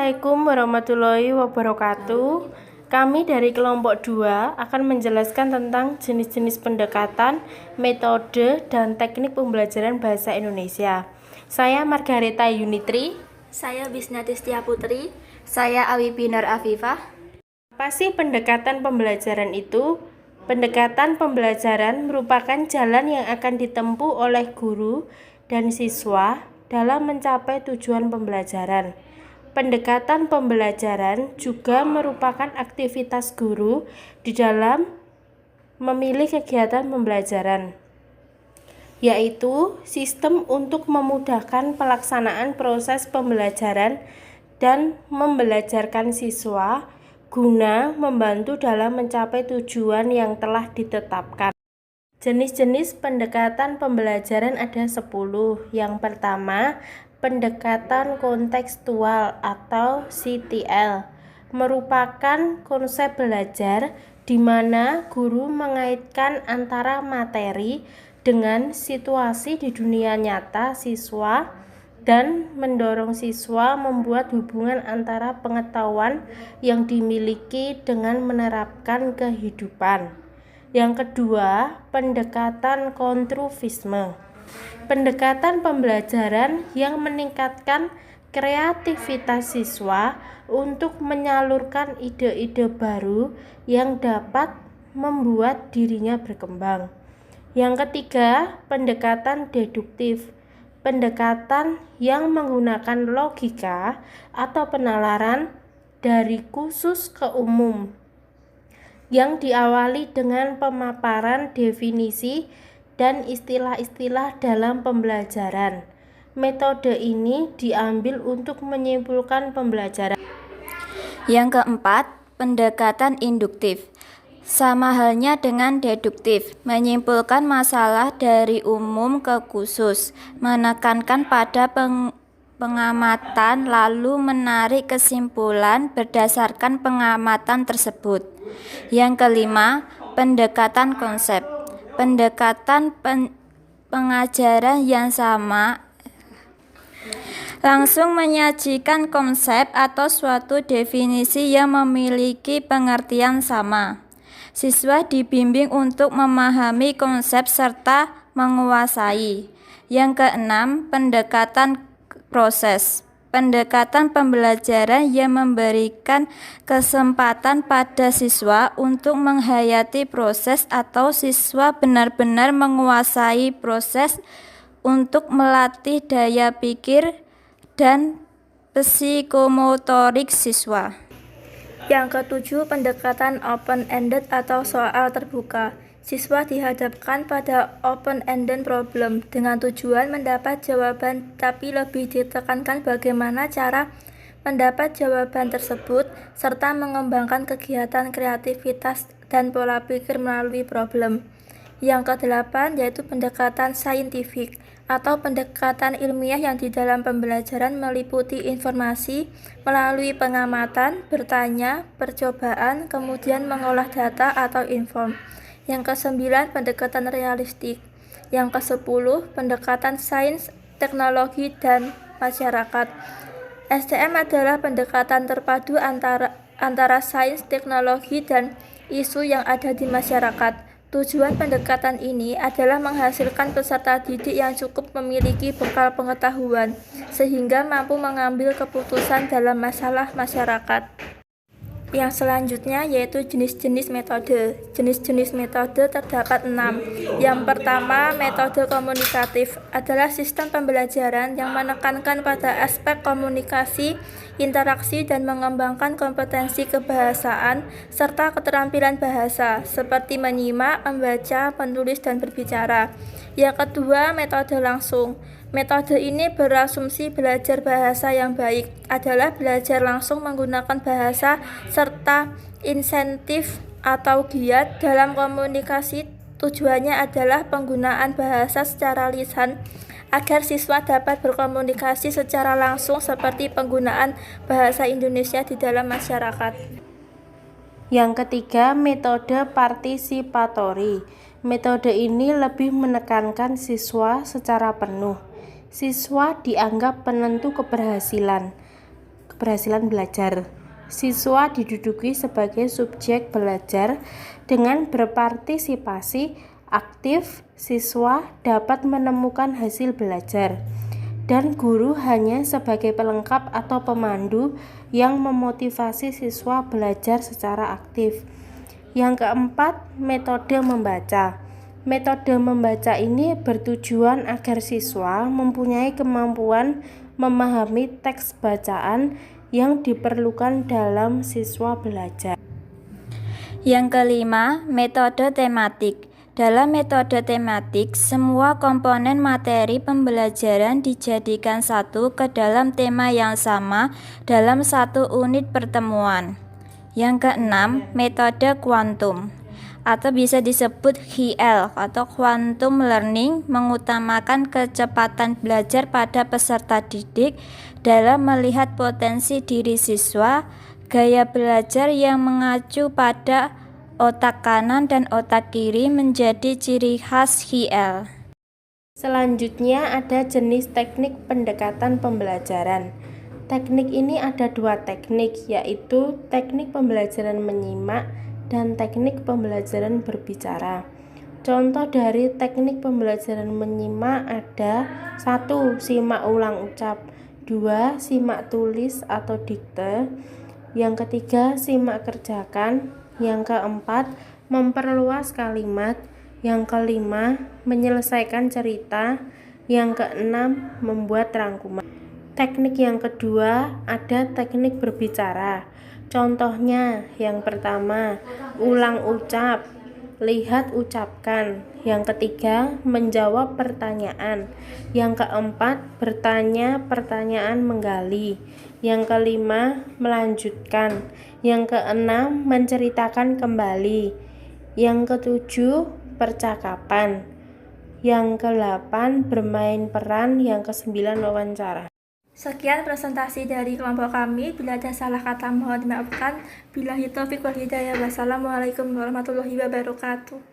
Assalamualaikum warahmatullahi wabarakatuh. Kami dari kelompok 2 akan menjelaskan tentang jenis-jenis pendekatan, metode, dan teknik pembelajaran bahasa Indonesia. Saya Margareta Yunitri. Saya Bisnati Setia Putri. Saya Awi Binar Afifah. Apa sih pendekatan pembelajaran itu? Pendekatan pembelajaran merupakan jalan yang akan ditempuh oleh guru dan siswa dalam mencapai tujuan pembelajaran. Pendekatan pembelajaran juga merupakan aktivitas guru di dalam memilih kegiatan pembelajaran, yaitu sistem untuk memudahkan pelaksanaan proses pembelajaran dan membelajarkan siswa guna membantu dalam mencapai tujuan yang telah ditetapkan. Jenis-jenis pendekatan pembelajaran ada 10. Yang pertama, pendekatan kontekstual atau CTL merupakan konsep belajar di mana guru mengaitkan antara materi dengan situasi di dunia nyata siswa dan mendorong siswa membuat hubungan antara pengetahuan yang dimiliki dengan menerapkan kehidupan. Yang kedua, pendekatan konstruksivisme. Pendekatan pembelajaran yang meningkatkan kreativitas siswa untuk menyalurkan ide-ide baru yang dapat membuat dirinya berkembang. Yang ketiga, pendekatan deduktif. Pendekatan yang menggunakan logika atau penalaran dari khusus ke umum, yang diawali dengan pemaparan definisi dan istilah-istilah dalam pembelajaran. Metode ini diambil untuk menyimpulkan pembelajaran. Yang keempat, pendekatan induktif. Sama halnya dengan deduktif, menyimpulkan masalah dari umum ke khusus, menekankan pada pengamatan lalu menarik kesimpulan berdasarkan pengamatan tersebut. Yang kelima, pendekatan konsep. Pendekatan pengajaran yang sama langsung menyajikan konsep atau suatu definisi yang memiliki pengertian sama. Siswa dibimbing untuk memahami konsep serta menguasai. Yang keenam, pendekatan proses. Pendekatan pembelajaran yang memberikan kesempatan pada siswa untuk menghayati proses atau siswa benar-benar menguasai proses untuk melatih daya pikir dan psikomotorik siswa. Yang ketujuh, pendekatan open-ended atau soal terbuka. Siswa dihadapkan pada open-ended problem dengan tujuan mendapat jawaban, tapi lebih ditekankan bagaimana cara mendapat jawaban tersebut serta mengembangkan kegiatan kreativitas dan pola pikir melalui problem. Yang kedelapan yaitu pendekatan saintifik atau pendekatan ilmiah yang di dalam pembelajaran meliputi informasi melalui pengamatan, bertanya, percobaan, kemudian mengolah data atau inform. Yang kesembilan, pendekatan realistik. Yang kesepuluh, pendekatan sains, teknologi, dan masyarakat. STM adalah pendekatan terpadu antara sains, teknologi, dan isu yang ada di masyarakat. Tujuan pendekatan ini adalah menghasilkan peserta didik yang cukup memiliki bekal pengetahuan, sehingga mampu mengambil keputusan dalam masalah masyarakat. Yang selanjutnya yaitu jenis-jenis metode. Jenis-jenis metode terdapat 6. Yang pertama, metode komunikatif adalah sistem pembelajaran yang menekankan pada aspek komunikasi, interaksi, dan mengembangkan kompetensi kebahasaan serta keterampilan bahasa seperti menyimak, membaca, menulis, dan berbicara. Yang kedua, metode langsung. Metode ini berasumsi belajar bahasa yang baik adalah belajar langsung menggunakan bahasa serta insentif atau giat dalam komunikasi. Tujuannya adalah penggunaan bahasa secara lisan agar siswa dapat berkomunikasi secara langsung seperti penggunaan bahasa Indonesia di dalam masyarakat. Yang ketiga, metode partisipatori. Metode ini lebih menekankan siswa secara penuh. Siswa dianggap penentu keberhasilan. keberhasilan belajar. Siswa diduduki sebagai subjek belajar dengan berpartisipasi aktif. Siswa dapat menemukan hasil belajar, dan guru hanya sebagai pelengkap atau pemandu yang memotivasi siswa belajar secara aktif. Yang keempat, metode membaca. Metode membaca ini bertujuan agar siswa mempunyai kemampuan memahami teks bacaan yang diperlukan dalam siswa belajar. Yang kelima, metode tematik. Dalam metode tematik, semua komponen materi pembelajaran dijadikan satu ke dalam tema yang sama dalam satu unit pertemuan. Yang keenam, metode kuantum atau bisa disebut QL atau quantum learning, mengutamakan kecepatan belajar pada peserta didik dalam melihat potensi diri siswa, gaya belajar yang mengacu pada otak kanan dan otak kiri menjadi ciri khas QL. Selanjutnya ada jenis teknik pendekatan pembelajaran. Teknik ini ada dua teknik, yaitu teknik pembelajaran menyimak dan teknik pembelajaran berbicara. Contoh dari teknik pembelajaran menyimak ada 1. Simak ulang ucap, 2. Simak tulis atau dikte, yang ketiga simak kerjakan, yang keempat memperluas kalimat, yang kelima menyelesaikan cerita, yang keenam membuat rangkuman. Teknik yang kedua ada teknik berbicara. Contohnya, yang pertama, ulang ucap, lihat ucapkan. Yang ketiga, menjawab pertanyaan. Yang keempat, bertanya pertanyaan menggali. Yang kelima, melanjutkan. Yang keenam, menceritakan kembali. Yang ketujuh, percakapan. Yang kedelapan, bermain peran. Yang kesembilan, wawancara. Sekian presentasi dari kelompok kami. Bila ada salah kata mohon dimaafkan. Billahi taufiq wal hidayah. Wassalamualaikum warahmatullahi wabarakatuh.